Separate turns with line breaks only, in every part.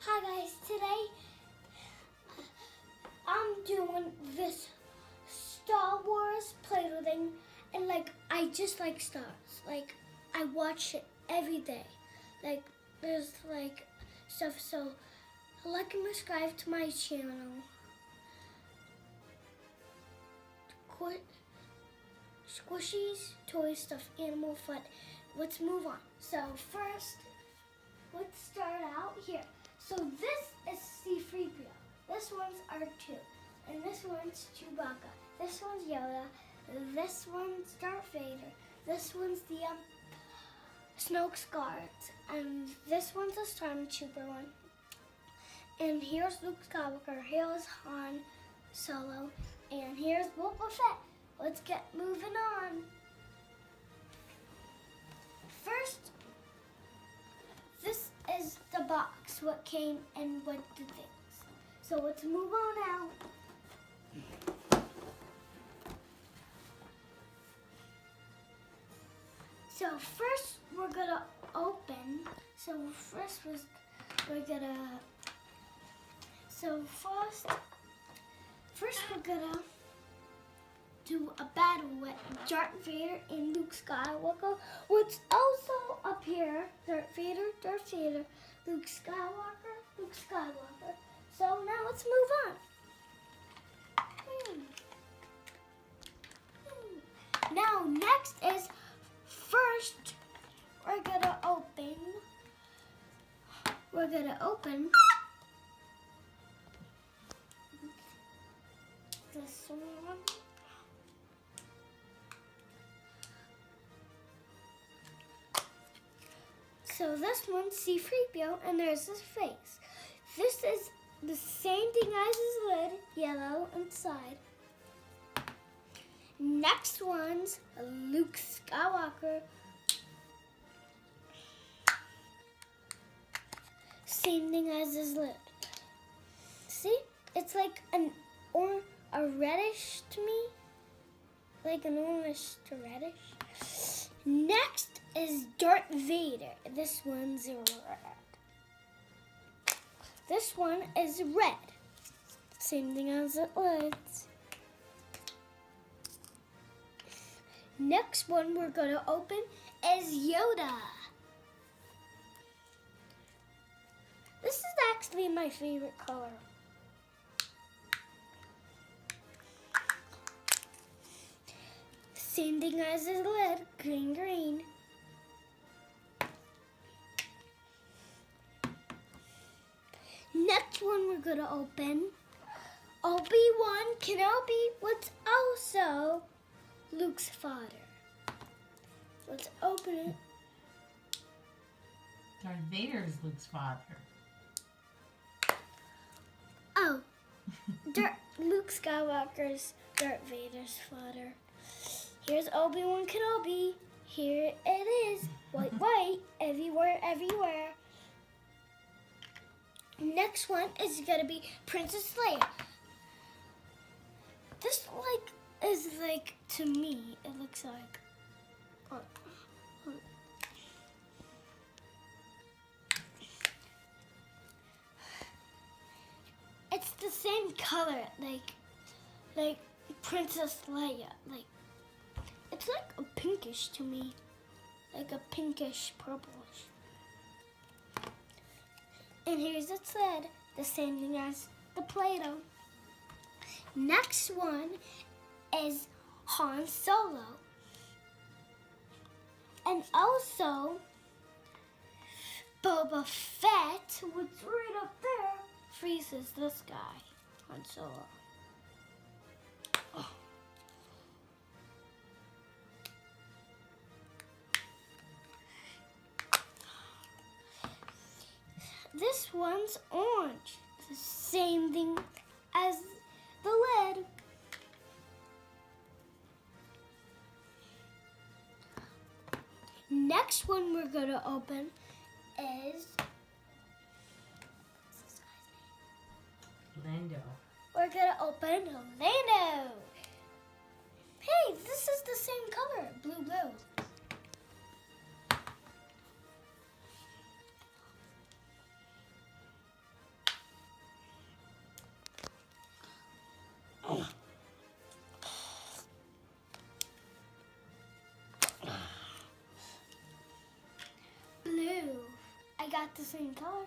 Hi guys, today I'm doing this Star Wars Play-Doh thing, and I just like stars. I watch it every day. There's stuff, so like and subscribe to my channel. Squishies, toys, stuff, animal fun. Let's move on. So first, let's start out here. So this is C-3PO. This one's R2. And this one's Chewbacca. This one's Yoda. This one's Darth Vader. This one's the Snoke's Guards. And this one's a Stormtrooper one. And here's Luke Skywalker. Here's Han Solo. And here's Boba Fett. Let's get moving on. First, this is the box, what came and what the things. So let's move on out. So first we're gonna open. First we're gonna do a battle with Darth Vader and Luke Skywalker. What's also up here, Darth Vader, Luke Skywalker. So now let's move on. Now next is, first we're gonna open this one. So this one's C-3PO, and there's his face. This is the same thing as his lid, yellow inside. Next one's Luke Skywalker. Same thing as his lid. See? It's like a reddish to me. Like an orange to reddish. Next is Darth Vader. This one's red. This one is red. Same thing as it lids. Next one we're going to open is Yoda. This is actually my favorite color. Same thing as his lid, green. Next one we're gonna open, Obi-Wan Kenobi, what's also Luke's father. Let's open it.
Darth Vader is Luke's father.
Oh, Luke Skywalker's Darth Vader's father. Here's Obi-Wan Kenobi. Here it is, white, everywhere. Next one is gonna be Princess Leia. This is to me, it looks like. It's the same color, like Princess Leia. It's like a pinkish to me, like a pinkish purplish. And here's its lid, the same thing as the Play-Doh. Next one is Han Solo. And also, Boba Fett, what's right up there, freezes this guy, Han Solo. Oh. This one's orange. The same thing as the lid. Next one we're gonna open is
Lando.
We're gonna open Lando. Hey, this is the same color, blue. got the same color.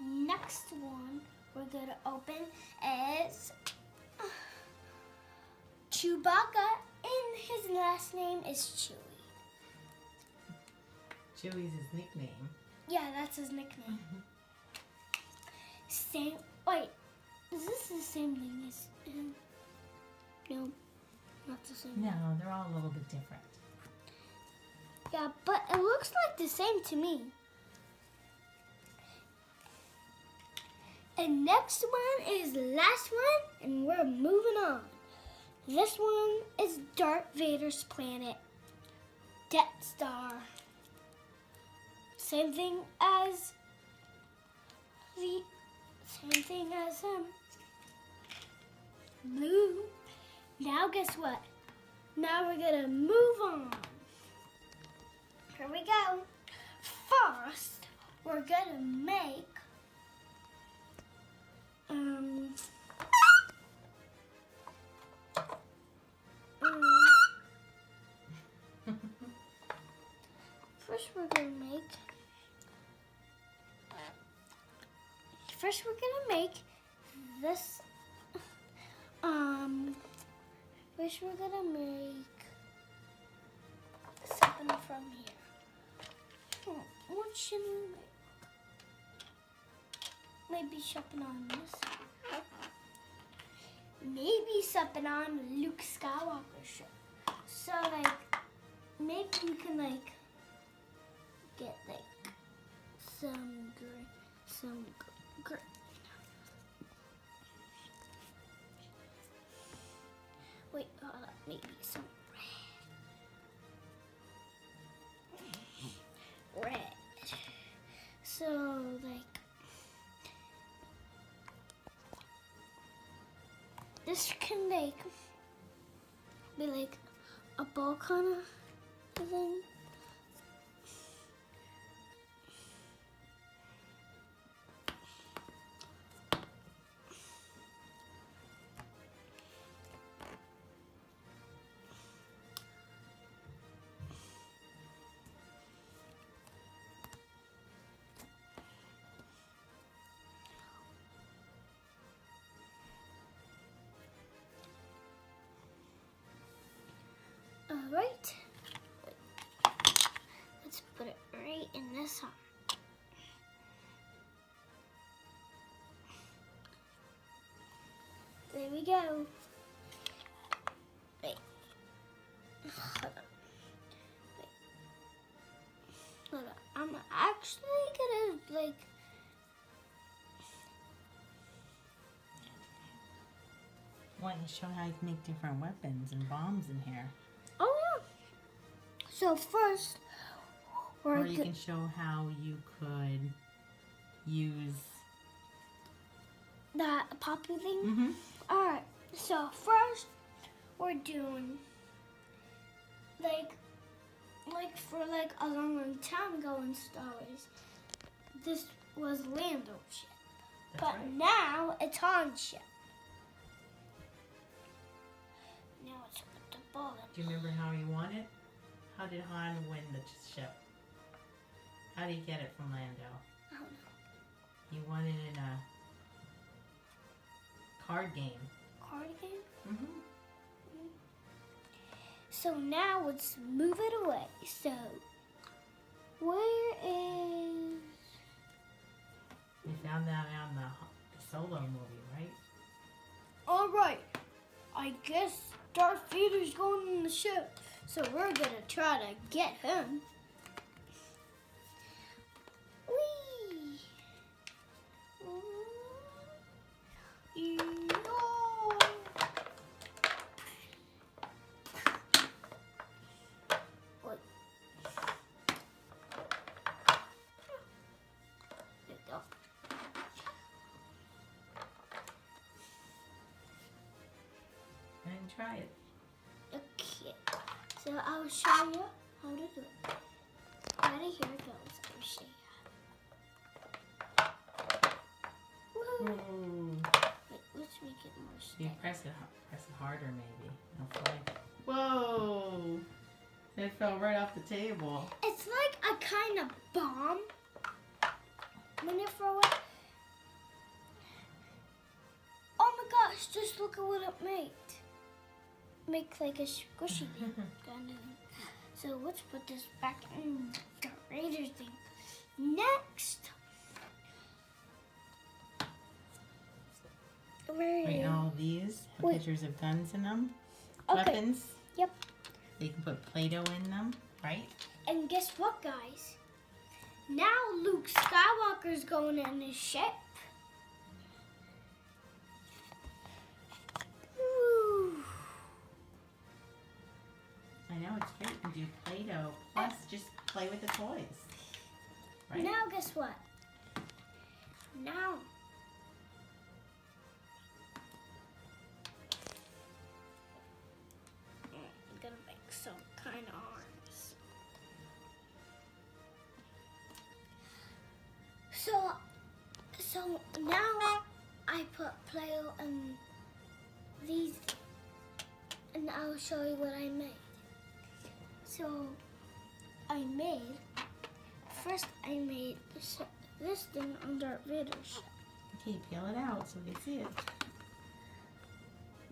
Next one we're gonna open is Chewbacca, and his last name is Chewie.
Chewie's his nickname.
Yeah, that's his nickname. Same. Wait, is this the same thing as him? No, not the same.
No, they're all a little bit different.
Yeah, but it looks like the same to me. And next one is the last one, and we're moving on. This one is Darth Vader's planet, Death Star. Same thing as him. Blue. Now guess what? Now we're gonna move on. Here we go. First, we're gonna make First we're gonna make this. First we're gonna make something from here. What should we make? Maybe something on this. Maybe something on Luke Skywalker's shirt. So maybe we can get some green. Wait, maybe some red. So this can be like a ball kind of thing. Alright, let's put it right in this arm. There we go. Wait. Hold on. Wait. Hold on. I'm actually gonna
Want to show how you can make different weapons and bombs in here.
Oh yeah. So first,
Or you can show how you could use
that poppy thing.
Mm-hmm.
All right. So first, we're doing for a long time ago in Star Wars. This was Lando's ship,
That's
but
right.
now it's Han's ship. Now it's with the bullet.
Do you remember how he won it? How did Han win the ship? How did he get it from Lando?
I don't know.
He won it in a card game.
Card game?
Mm-hmm.
So now let's move it away. So, where is...
We found that out in the Solo movie, right?
All right. I guess Darth Vader's going in the ship. So we're going to try to get him. Whee! Wait. There we go.
And try it.
Okay, so I'll show you how to do it. Ready? Here it goes. I'll show you. Woo!
Ooh.
Wait, let's make it more
You
steady.
press it harder, maybe. It'll fly. Whoa! It fell right off the table.
It's like a kind of bomb when you throw it. Oh my gosh, just look at what it made. Make like a squishy kind of thing. So let's put this back in the Raiders thing. Next.
Right, all these have
Wait.
pictures of guns in them.
Okay.
Weapons.
Yep.
You can put Play-Doh in them, right?
And guess what, guys? Now Luke Skywalker's going in his ship. Woo.
I know, it's great. You can do Play-Doh, plus just play with the toys. Right?
Now guess what? Now I'm gonna make some kind of arms. So now I put Play-Doh and these, and I'll show you what I made. So I made this thing on Darth Vader's.
Okay, peel it out so we can see it.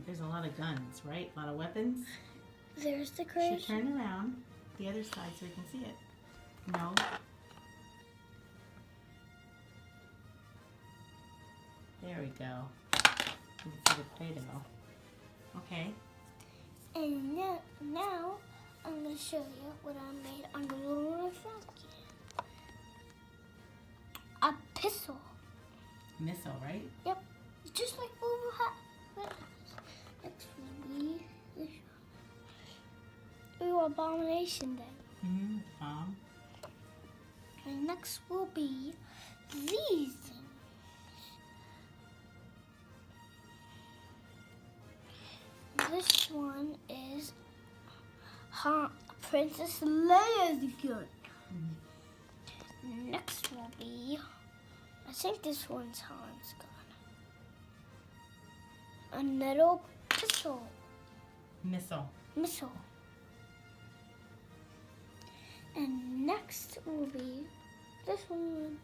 There's a lot of guns, right? A lot of weapons.
There's the
Should
crazy.
turn around the other side so we can see it. No. There we go. You can see the Play-Doh. Okay.
And now I'm going to show you what I made on the little Falcon. A pistol.
Missile, right?
Yep. Just like Boba Fett. Next will be this one. Ooh, Abomination then.
Mm-hmm. Bomb.
And next will be these things. This one is Princess Leia's gun. Next will be, I think this one's Han's gun. A little pistol.
Missile.
Missile. And next will be this one.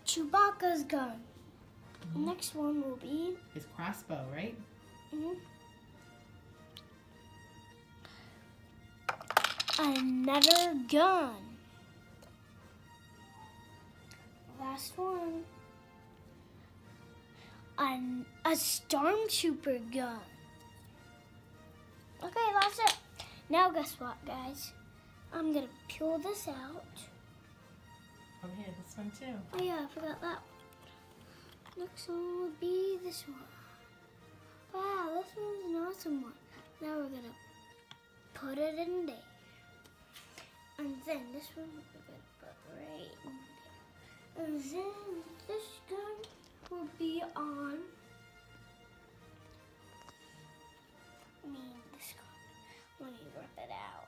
Chewbacca's gun. Next one will be
It's crossbow, right?
another gun. Last one. A stormtrooper gun. Okay, that's it. Now guess what, guys? I'm gonna peel this out.
Oh yeah, this one too.
Oh yeah, I forgot that. Next one would be this one. Wow, this one's an awesome one. Now we're gonna put it in there. And then this one we're gonna put right in there. And then this gun will be on. This gun. Let me rip it out.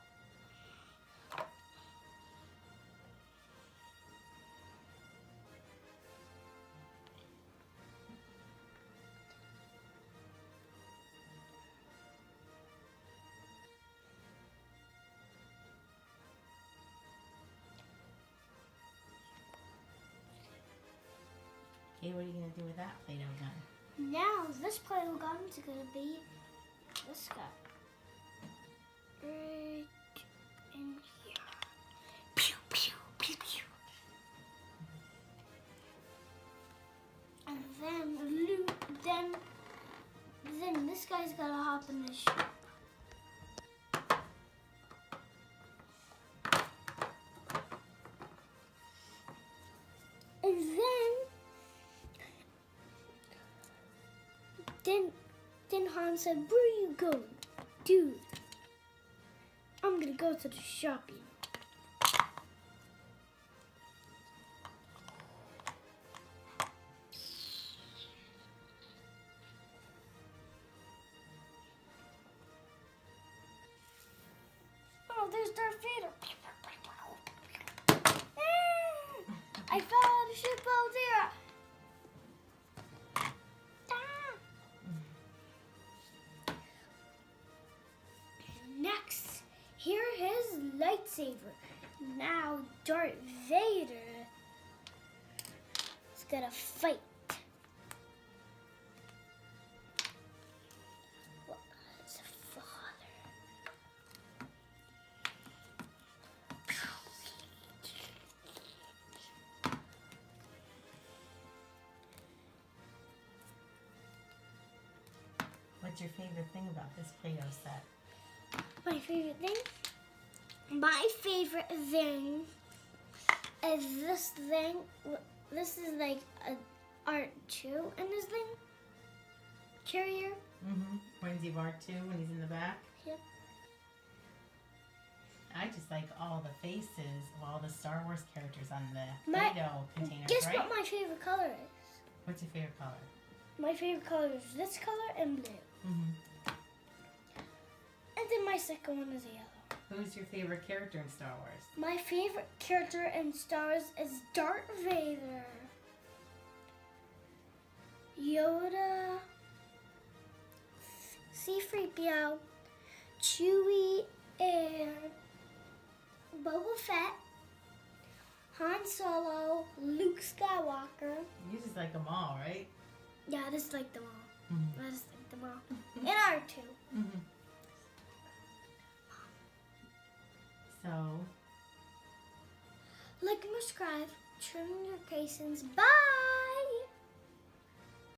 Okay, what are you gonna do with that Play-Doh gun?
Now this Play-Doh gun is gonna be this guy. Right in here. Pew pew pew pew. And then this guy's gotta hop in the ship. And then Han said, "Where you going, dude? I'm gonna go to the shopping." Oh, there's Darth Vader. I fell out of the ship out there. lightsaber. Now Darth Vader is gonna fight. His father.
What's your favorite thing about this Play-Doh set?
My favorite thing? My favorite thing is this thing. This is like an R2 in this thing. Carrier.
Reminds you of R2 when he's in the back?
Yep.
I just like all the faces of all the Star Wars characters on the
My-
Play-Doh containers,
Guess
right?
what my favorite color is?
What's your favorite color?
My favorite color is this color and blue. And then my second one is yellow.
Who's your favorite character in Star Wars?
My favorite character in Star Wars is Darth Vader, Yoda, C-3PO, Chewie, and Boba Fett, Han Solo, Luke Skywalker.
You just like them all, right?
Yeah, I just like them all.
Mm-hmm.
I just like them all. And R2.
So,
Like and subscribe, turn on notifications. Bye!